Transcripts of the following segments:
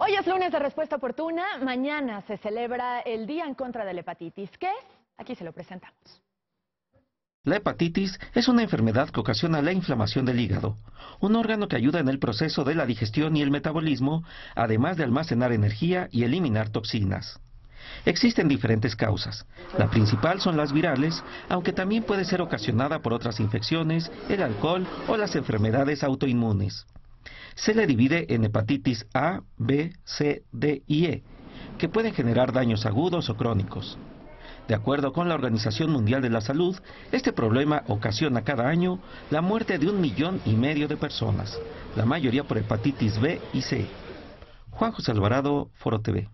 Hoy es lunes de Respuesta Oportuna. Mañana se celebra el Día en contra de la hepatitis. ¿Qué es? Aquí se lo presentamos. La hepatitis es una enfermedad que ocasiona la inflamación del hígado, un órgano que ayuda en el proceso de la digestión y el metabolismo, además de almacenar energía y eliminar toxinas. Existen diferentes causas. La principal son las virales, aunque también puede ser ocasionada por otras infecciones, el alcohol o las enfermedades autoinmunes. Se le divide en hepatitis A, B, C, D y E, que pueden generar daños agudos o crónicos. De acuerdo con la Organización Mundial de la Salud, este problema ocasiona cada año la muerte de 1,5 millones de personas, la mayoría por hepatitis B y C. Juan José Alvarado, Foro TV.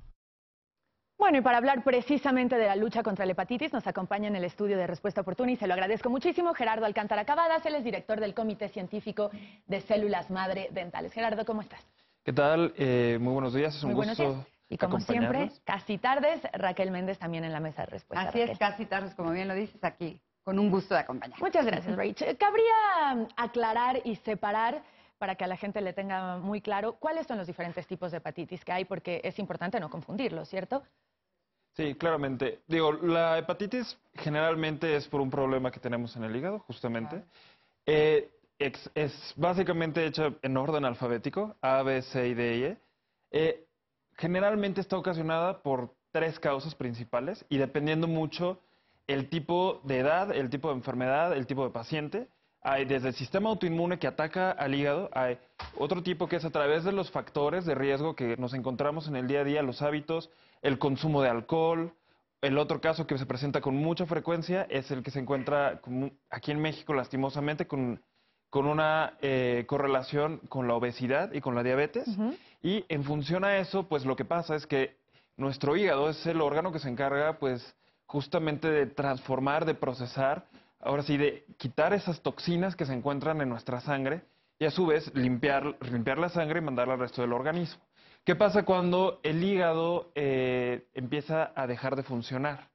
Bueno, y para hablar precisamente de la lucha contra la hepatitis, nos acompaña en el estudio de Respuesta Oportuna y se lo agradezco muchísimo Gerardo Alcántara Cavadas. Él es director del Comité Científico de Células Madre Dentales. Gerardo, ¿cómo estás? ¿Qué tal? Muy buenos días, es un gusto. Y como siempre, casi tardes, Raquel Méndez también en la mesa de respuesta. Así es, casi tardes, como bien lo dices, aquí, con un gusto de acompañar. Muchas gracias, Rach. Cabría aclarar y separar, para que a la gente le tenga muy claro, cuáles son los diferentes tipos de hepatitis que hay, porque es importante no confundirlos, ¿cierto? Sí, claramente. Digo, la hepatitis generalmente es por un problema que tenemos en el hígado, justamente. Es básicamente hecha en orden alfabético, A, B, C y D y E. Generalmente está ocasionada por 3 causas principales y dependiendo mucho el tipo de edad, el tipo de enfermedad, el tipo de paciente. Hay desde el sistema autoinmune que ataca al hígado, hay otro tipo que es a través de los factores de riesgo que nos encontramos en el día a día, los hábitos, el consumo de alcohol. El otro caso que se presenta con mucha frecuencia es el que se encuentra aquí en México, lastimosamente, con una correlación con la obesidad y con la diabetes. Y en función a eso, pues lo que pasa es que nuestro hígado es el órgano que se encarga, pues, justamente de transformar, de procesar, ahora sí, de quitar esas toxinas que se encuentran en nuestra sangre y a su vez limpiar la sangre y mandarla al resto del organismo. ¿Qué pasa cuando el hígado empieza a dejar de funcionar?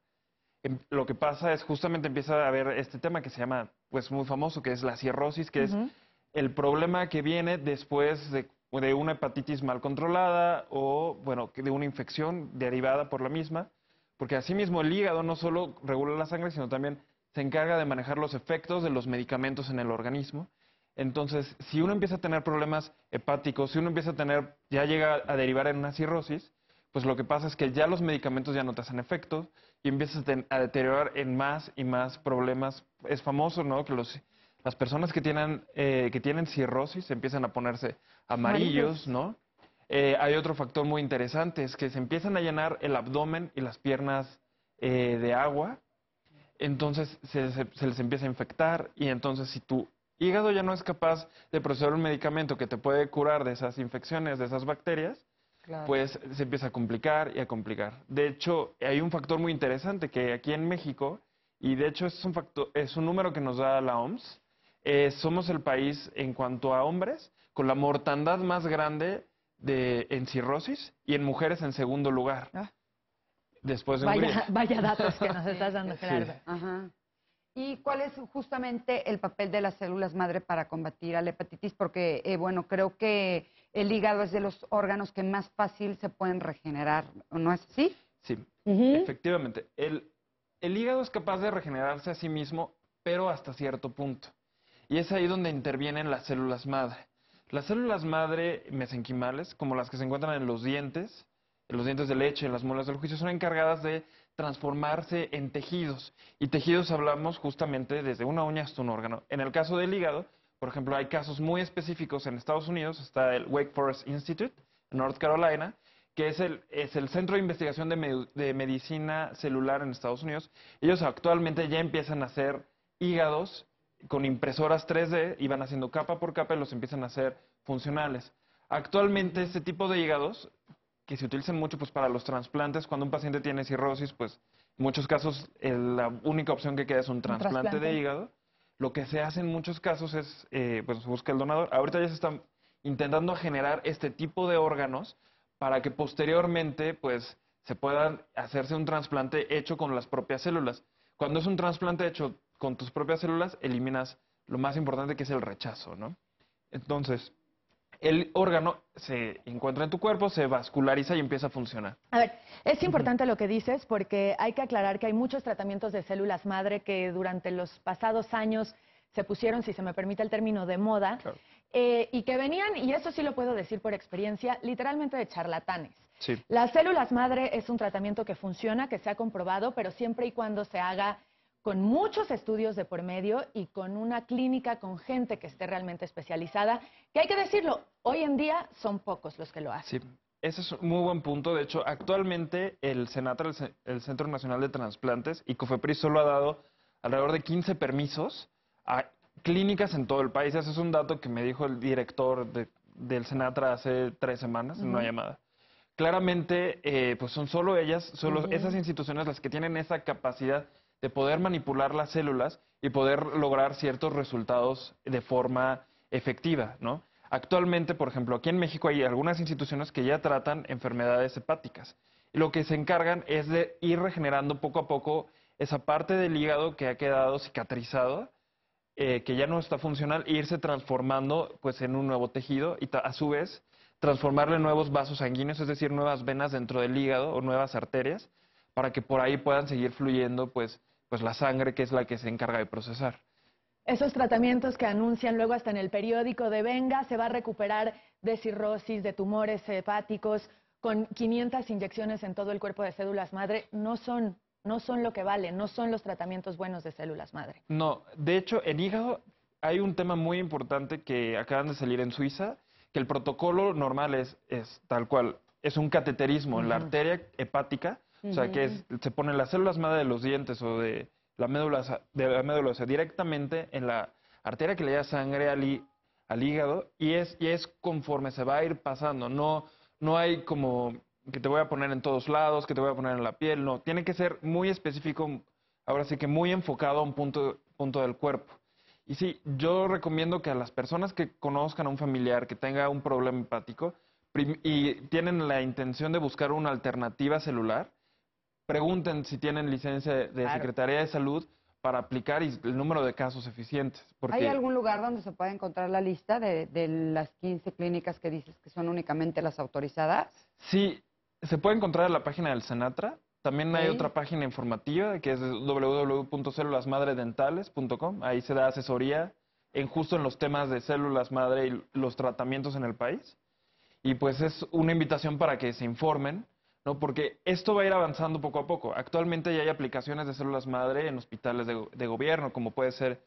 Lo que pasa es justamente empieza a haber este tema que se llama, pues muy famoso, que es la cirrosis, que es el problema que viene después de una hepatitis mal controlada o, bueno, de una infección derivada por la misma, porque asimismo el hígado no solo regula la sangre, sino también se encarga de manejar los efectos de los medicamentos en el organismo. Entonces, si uno empieza a tener problemas hepáticos, si uno empieza a tener, ya llega a derivar en una cirrosis, pues lo que pasa es que ya los medicamentos ya no te hacen efecto y empiezas a deteriorar en más y más problemas. Es famoso, ¿no?, que las personas que tienen cirrosis empiezan a ponerse amarillos, ¿no? Hay otro factor muy interesante, es que se empiezan a llenar el abdomen y las piernas de agua, entonces se les empieza a infectar y entonces si tu hígado ya no es capaz de procesar un medicamento que te puede curar de esas infecciones, de esas bacterias, claro, pues se empieza a complicar y a complicar. De hecho, hay un factor muy interesante que aquí en México, y de hecho es un número que nos da la OMS, somos el país en cuanto a hombres con la mortandad más grande en cirrosis y en mujeres en segundo lugar. Después de Hungría. Vaya datos que nos estás dando, Gerardo. Sí. Ajá. ¿Y cuál es justamente el papel de las células madre para combatir a la hepatitis? Porque, bueno, creo que el hígado es de los órganos que más fácil se pueden regenerar, ¿no es así? Sí, efectivamente. El hígado es capaz de regenerarse a sí mismo, pero hasta cierto punto. Y es ahí donde intervienen las células madre. Las células madre mesenquimales, como las que se encuentran en los dientes de leche, en las muelas del juicio, son encargadas de transformarse en tejidos. Y tejidos hablamos justamente desde una uña hasta un órgano. En el caso del hígado, por ejemplo, hay casos muy específicos en Estados Unidos. Está el Wake Forest Institute, en North Carolina, que es el Centro de Investigación de Medicina Celular en Estados Unidos. Ellos actualmente ya empiezan a hacer hígados con impresoras 3D y van haciendo capa por capa y los empiezan a hacer funcionales. Actualmente este tipo de hígados, que se utilizan mucho pues para los trasplantes, cuando un paciente tiene cirrosis, pues en muchos casos la única opción que queda es un trasplante de hígado. Lo que se hace en muchos casos es, pues se busca el donador. Ahorita ya se están intentando generar este tipo de órganos para que posteriormente pues se puedan hacerse un trasplante hecho con las propias células. Cuando es un trasplante hecho con tus propias células, eliminas lo más importante, que es el rechazo, ¿no? Entonces, el órgano se encuentra en tu cuerpo, se vasculariza y empieza a funcionar. A ver, es importante lo que dices porque hay que aclarar que hay muchos tratamientos de células madre que durante los pasados años se pusieron, si se me permite el término, de moda, Claro. y que venían, y eso sí lo puedo decir por experiencia, literalmente de charlatanes. Sí. Las células madre es un tratamiento que funciona, que se ha comprobado, pero siempre y cuando se haga con muchos estudios de por medio y con una clínica con gente que esté realmente especializada, que hay que decirlo, hoy en día son pocos los que lo hacen. Sí, ese es un muy buen punto. De hecho, actualmente el Senatra, el Centro Nacional de Transplantes, y COFEPRIS solo ha dado alrededor de 15 permisos a clínicas en todo el país. Ese es un dato que me dijo el director del Senatra hace 3 semanas en una llamada. Claramente, pues son solo ellas, solo esas instituciones las que tienen esa capacidad de poder manipular las células y poder lograr ciertos resultados de forma efectiva, ¿no? Actualmente, por ejemplo, aquí en México hay algunas instituciones que ya tratan enfermedades hepáticas. Y lo que se encargan es de ir regenerando poco a poco esa parte del hígado que ha quedado cicatrizado, que ya no está funcional, e irse transformando pues, en un nuevo tejido y a su vez transformarle en nuevos vasos sanguíneos, es decir, nuevas venas dentro del hígado o nuevas arterias, para que por ahí puedan seguir fluyendo pues la sangre, que es la que se encarga de procesar. Esos tratamientos que anuncian luego hasta en el periódico de venga, se va a recuperar de cirrosis, de tumores hepáticos, con 500 inyecciones en todo el cuerpo de células madre, no son lo que valen, no son los tratamientos buenos de células madre. No, de hecho, en hígado hay un tema muy importante que acaban de salir en Suiza, que el protocolo normal es tal cual, es un cateterismo en la arteria hepática, o sea, que se ponen las células madre de los dientes o de la médula, o sea, directamente en la arteria que le da sangre al hígado y es conforme se va a ir pasando, no hay como que te voy a poner en todos lados, que te voy a poner en la piel, no, tiene que ser muy específico, ahora sí que muy enfocado a un punto del cuerpo. Y sí, yo recomiendo que a las personas que conozcan a un familiar que tenga un problema hepático y tienen la intención de buscar una alternativa celular, pregunten si tienen licencia de Secretaría de Salud para aplicar y el número de casos eficientes. Porque ¿Hay algún lugar donde se pueda encontrar la lista de las 15 clínicas que dices que son únicamente las autorizadas? sí, se puede encontrar en la página del Senatra. También hay Ok. otra página informativa que es www.celulasmadredentales.com. Ahí se da asesoría justo en los temas de células madre y los tratamientos en el país. Y pues es una invitación para que se informen, ¿no? Porque esto va a ir avanzando poco a poco. Actualmente ya hay aplicaciones de células madre en hospitales de gobierno, como puede ser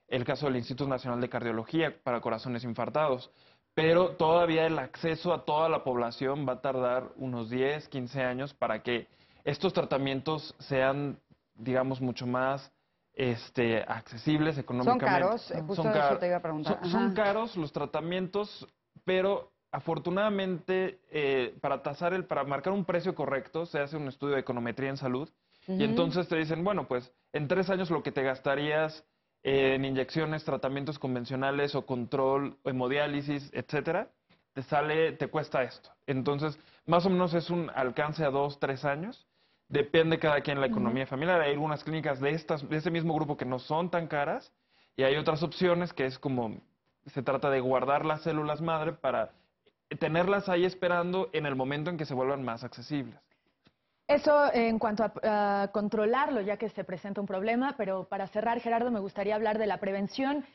el caso del Instituto Nacional de Cardiología para corazones infartados. Pero todavía el acceso a toda la población va a tardar unos 10, 15 años para que estos tratamientos sean, digamos, mucho más accesibles económicamente. ¿Son caros? Justo eso te iba a preguntar. Son Ajá. caros los tratamientos, pero afortunadamente para marcar un precio correcto se hace un estudio de econometría en salud y entonces te dicen, bueno, pues en 3 años lo que te gastarías en inyecciones, tratamientos convencionales o control, hemodiálisis, etcétera, te cuesta esto. Entonces, más o menos es un alcance a 2, 3 años. Depende cada quien la economía familiar. Hay algunas clínicas de ese mismo grupo que no son tan caras y hay otras opciones que es como se trata de guardar las células madre para tenerlas ahí esperando en el momento en que se vuelvan más accesibles. Eso en cuanto a controlarlo, ya que se presenta un problema, pero para cerrar, Gerardo, me gustaría hablar de la prevención.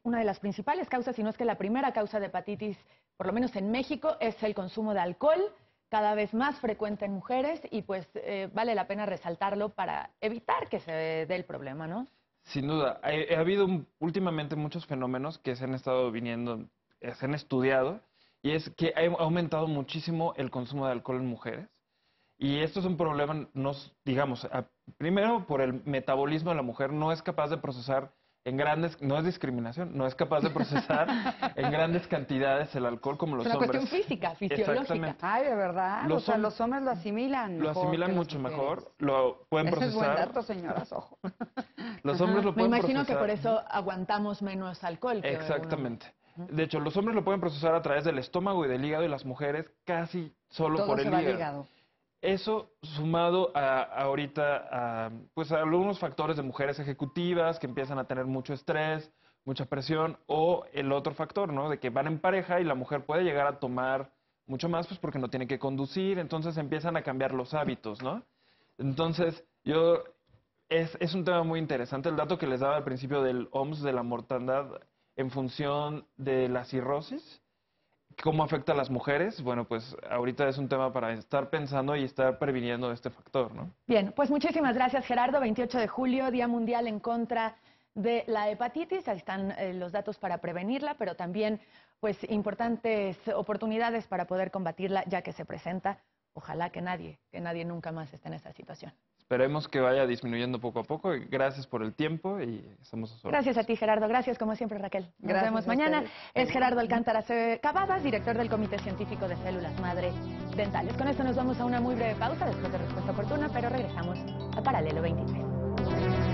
Una de las principales causas, si no es que la primera causa de hepatitis, por lo menos en México, es el consumo de alcohol, cada vez más frecuente en mujeres, y pues vale la pena resaltarlo para evitar que se dé el problema, ¿no? Sin duda, ha habido últimamente muchos fenómenos que se han estado viniendo, se han estudiado, y es que ha aumentado muchísimo el consumo de alcohol en mujeres. Y esto es un problema, digamos, primero por el metabolismo de la mujer, no es capaz de procesar no es discriminación, no es capaz de procesar en grandes cantidades el alcohol como los Es una hombres. cuestión física, fisiológica. Exactamente. Ay, de verdad. Los O sea, hom- los hombres lo asimilan Lo mejor asimilan que las mucho mujeres. mejor, lo pueden Ese es buen procesar. dato, señoras, ojo. Los hombres lo Me pueden imagino que procesar. por eso aguantamos menos alcohol. Que Exactamente. De hecho, los hombres lo pueden procesar a través del estómago y del hígado y las mujeres casi solo Todo por se el va al hígado. hígado. Eso sumado ahorita pues a algunos factores de mujeres ejecutivas que empiezan a tener mucho estrés, mucha presión, o el otro factor, ¿no? De que van en pareja y la mujer puede llegar a tomar mucho más, pues porque no tiene que conducir, entonces empiezan a cambiar los hábitos, ¿no? Entonces, es un tema muy interesante. El dato que les daba al principio del OMS, de la mortandad en función de la cirrosis, cómo afecta a las mujeres, bueno, pues ahorita es un tema para estar pensando y estar previniendo este factor, ¿no? Bien, pues muchísimas gracias, Gerardo. 28 de julio, Día Mundial en contra de la hepatitis. Ahí están los datos para prevenirla, pero también pues importantes oportunidades para poder combatirla ya que se presenta. Ojalá que nadie nunca más esté en esa situación. Esperemos que vaya disminuyendo poco a poco. Gracias por el tiempo y estamos a sus órdenes. Gracias a ti, Gerardo. Gracias, como siempre, Raquel. Nos Gracias vemos a mañana. ustedes. Es Gerardo Alcántara Cavadas, director del Comité Científico de Células Madre Dentales. Con esto nos vamos a una muy breve pausa después de Respuesta Oportuna, pero regresamos a Paralelo 23.